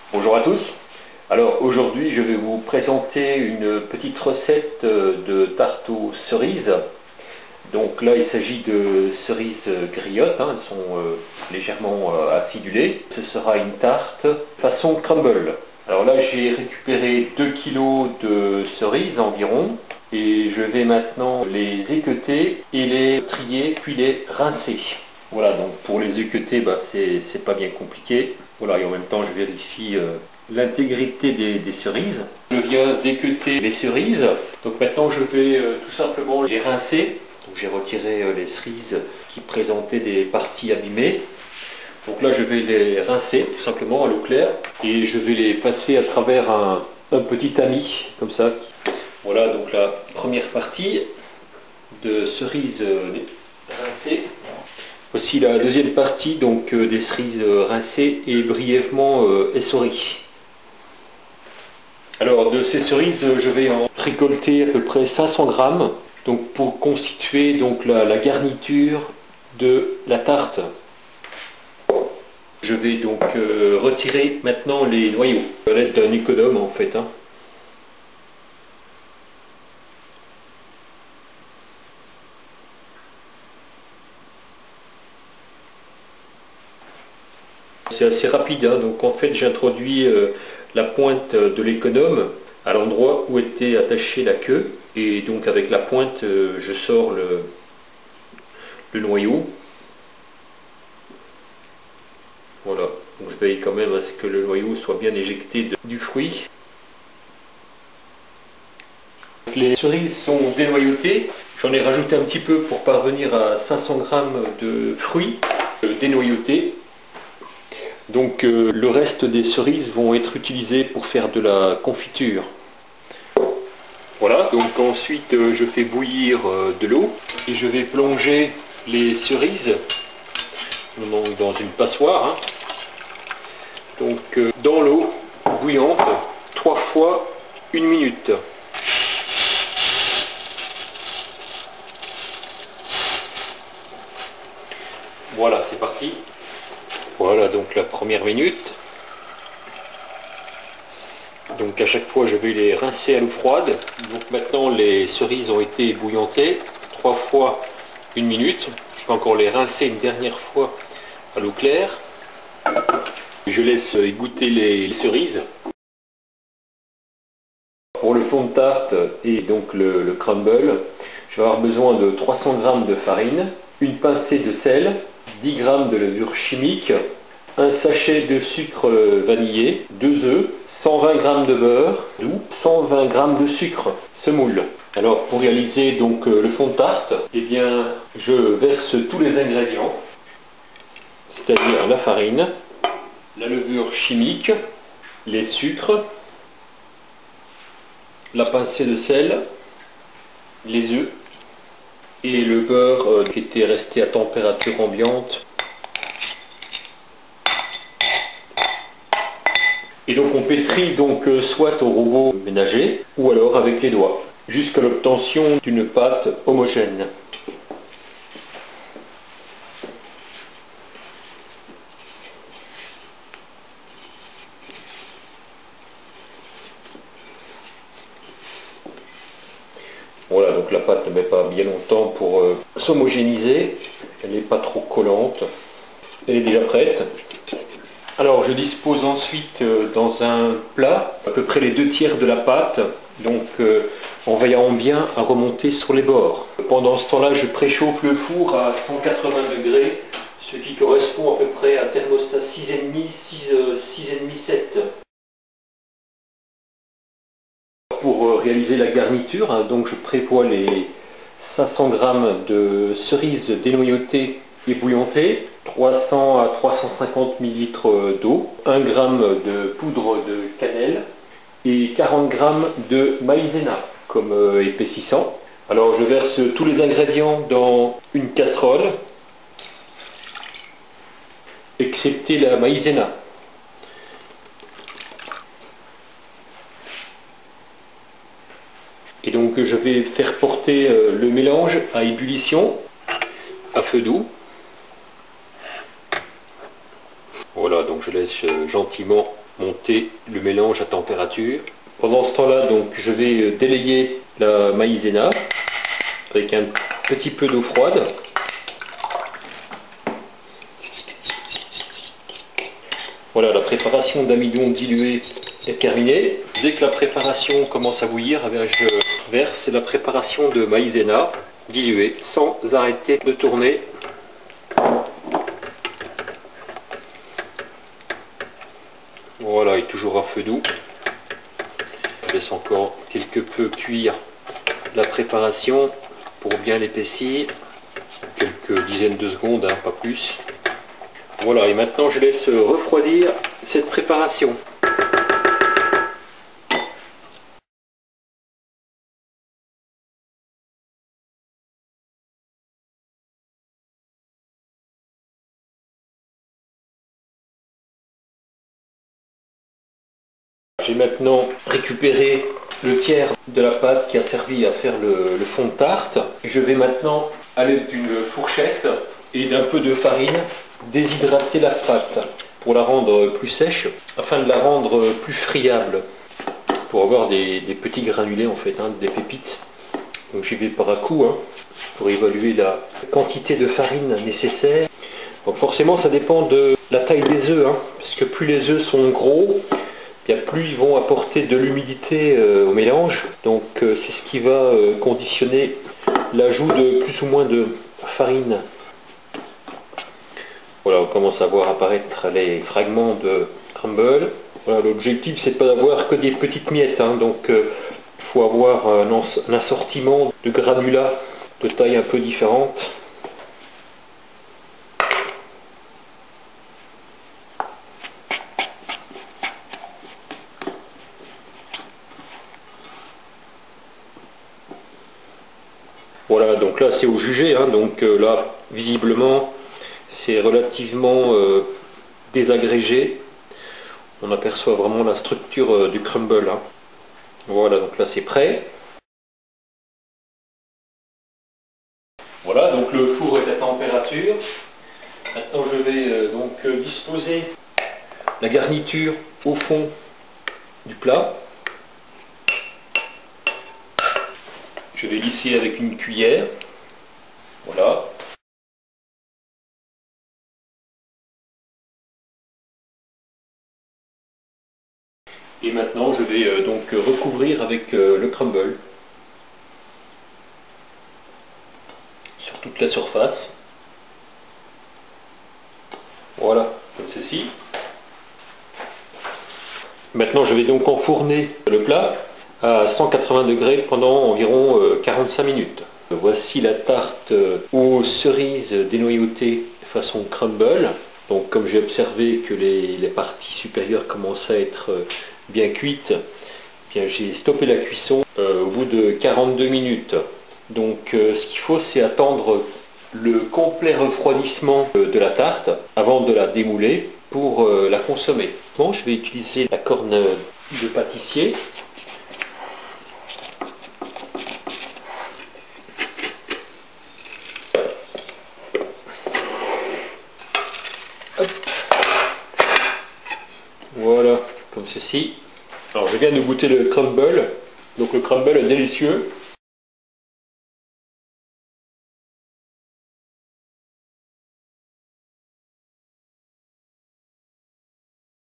Bonjour à tous. Alors aujourd'hui je vais vous présenter une petite recette de tarte aux cerises. Donc là il s'agit de cerises griottes, elles sont légèrement acidulées. Ce sera une tarte façon crumble. Alors là j'ai récupéré 2 kilos de cerises environ et je vais maintenant les équeuter et les trier puis les rincer. Voilà, donc pour les équeuter, c'est pas bien compliqué. Voilà, et en même temps je vérifie l'intégrité des cerises. Je viens d'équeuter les cerises, donc maintenant je vais tout simplement les rincer. Donc j'ai retiré les cerises qui présentaient des parties abîmées. Donc là je vais les rincer tout simplement à l'eau claire et je vais les passer à travers un petit tamis comme ça. Voilà donc la première partie de cerises rincées. Voici la deuxième partie donc des cerises rincées et brièvement essorées. Alors de ces cerises, je vais en récolter à peu près 500 grammes donc pour constituer donc la garniture de la tarte. Je vais donc retirer maintenant les noyaux à l'aide d'un économe en fait. C'est assez rapide, donc en fait j'introduis la pointe de l'économe à l'endroit où était attachée la queue et donc avec la pointe je sors le noyau. Voilà, donc je veille quand même à ce que le noyau soit bien éjecté du fruit. Les cerises sont dénoyautées, j'en ai rajouté un petit peu pour parvenir à 500 grammes de fruits dénoyautés. Donc le reste des cerises vont être utilisées pour faire de la confiture. Voilà, donc ensuite je fais bouillir de l'eau et je vais plonger les cerises donc, dans une passoire. Donc dans l'eau bouillante 3 fois 1 minute. Voilà, c'est parti. Voilà donc la première minute. Donc à chaque fois je vais les rincer à l'eau froide. Donc maintenant les cerises ont été ébouillantées 3 fois 1 minute. Je vais encore les rincer une dernière fois à l'eau claire. Je laisse égoutter les cerises. Pour le fond de tarte et donc le crumble, je vais avoir besoin de 300 g de farine, une pincée de sel, 10 g de levure chimique, un sachet de sucre vanillé, 2 œufs, 120 g de beurre doux, 120 g de sucre semoule. Alors pour réaliser donc le fond de tarte, eh bien je verse tous les ingrédients, c'est-à-dire la farine, la levure chimique, les sucres, la pincée de sel, les œufs et le beurre qui était resté à température ambiante. Et donc on pétrit donc soit au robot ménager ou alors avec les doigts jusqu'à l'obtention d'une pâte homogène. Voilà, donc la pâte ne met pas bien longtemps pour s'homogénéiser, elle n'est pas trop collante, elle est déjà prête. Alors je dispose ensuite dans un plat à peu près les 2/3 de la pâte, donc en veillant bien à remonter sur les bords. Pendant ce temps-là, je préchauffe le four à 180 degrés, ce qui correspond à peu près à un thermostat 6,5, 6,5, 7. Pour réaliser la garniture, donc je prévois les 500 g de cerises dénoyautées et bouillantées, 300 à 350 ml d'eau, 1 g de poudre de cannelle et 40 g de maïzena comme épaississant. Alors je verse tous les ingrédients dans une casserole, excepté la maïzena. Et donc je vais faire porter le mélange à ébullition, à feu doux. Voilà, donc je laisse gentiment monter le mélange à température. Pendant ce temps-là, donc, je vais délayer la maïzena avec un petit peu d'eau froide. Voilà, la préparation d'amidon dilué est terminée. Dès que la préparation commence à bouillir, je verse la préparation de maïzena dilué sans arrêter de tourner. Voilà, et toujours à feu doux. Je laisse encore quelque peu cuire la préparation pour bien l'épaissir. Quelques dizaines de secondes, hein, pas plus. Voilà, et maintenant je laisse refroidir cette préparation. J'ai maintenant récupéré le tiers de la pâte qui a servi à faire le fond de tarte. Je vais maintenant, à l'aide d'une fourchette et d'un peu de farine, déshydrater la pâte pour la rendre plus sèche, afin de la rendre plus friable, pour avoir des petits granulés en fait, hein, des pépites. Donc j'y vais par à coup, hein, pour évaluer la quantité de farine nécessaire. Donc forcément ça dépend de la taille des œufs, hein, parce que plus les œufs sont gros, plus ils vont apporter de l'humidité au mélange. Donc c'est ce qui va conditionner l'ajout de plus ou moins de farine. Voilà, on commence à voir apparaître les fragments de crumble. Voilà, l'objectif c'est pas d'avoir que des petites miettes, hein, donc il faut avoir un assortiment de granulats de taille un peu différente. Voilà, donc là c'est au jugé, hein, donc là visiblement c'est relativement désagrégé. On aperçoit vraiment la structure du crumble, hein. Voilà, donc là c'est prêt. Voilà, donc le four est à température. Maintenant je vais disposer la garniture au fond du plat. Je vais lisser avec une cuillère. Voilà. Et maintenant je vais recouvrir avec le crumble sur toute la surface. Voilà, comme ceci. Maintenant je vais donc enfourner le plat à 180 degrés pendant environ 45 minutes. Voici la tarte aux cerises dénoyautées façon crumble. Donc comme j'ai observé que les parties supérieures commencent à être bien cuites, bien j'ai stoppé la cuisson au bout de 42 minutes. Donc ce qu'il faut c'est attendre le complet refroidissement de la tarte avant de la démouler pour la consommer. Bon, je vais utiliser la corne de pâtissier. Hop. Voilà, comme ceci. Alors je viens de goûter le crumble. Donc le crumble est délicieux.